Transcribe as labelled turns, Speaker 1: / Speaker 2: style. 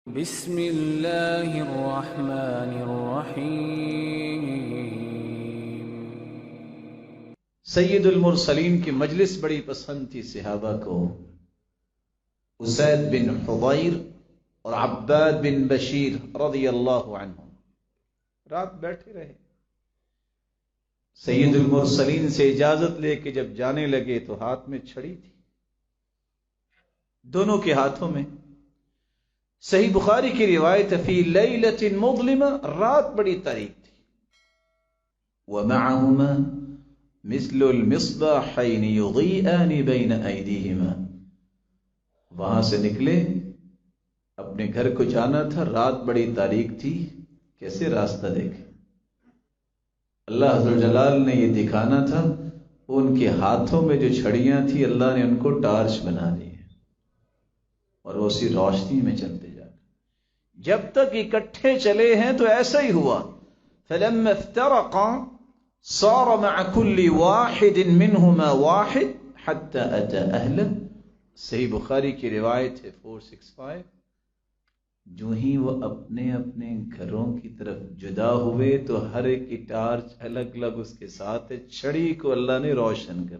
Speaker 1: بسم اللہ الرحمن الرحیم۔
Speaker 2: سید المرسلین کی مجلس بڑی پسند تھی صحابہ کو۔ اسید بن حضیر اور عباد بن بشیر رضی اللہ عنہم رات بیٹھے رہے۔ سید المرسلین سے اجازت لے کے جب جانے لگے تو ہاتھ میں چھڑی تھی، دونوں کے ہاتھوں میں۔ صحیح بخاری کی روایت فی لیلۃ مظلمہ، رات بڑی تاریک تھی۔ ومعهما مثل المصباحین یضیئان بین ایدیہما، وہاں سے نکلے، اپنے گھر کو جانا تھا، رات بڑی تاریک تھی، کیسے راستہ دیکھے؟ اللہ عز و جلال نے یہ دکھانا تھا، ان کے ہاتھوں میں جو چھڑیاں تھیں اللہ نے ان کو ٹارچ بنا دی اور وہ اسی روشنی میں چلتے جا رہے۔ جب تک اکٹھے چلے ہیں تو ایسا ہی ہوا۔ فلما افترقا صار مع كل واحد منهما واحد حتى اتى اهله، صحیح بخاری کی روایت ہے 465۔ جو ہی وہ اپنے اپنے گھروں کی طرف جدا ہوئے تو ہر ایک کی ٹارچ الگ الگ اس کے ساتھ ہے، چھڑی کو اللہ نے روشن کر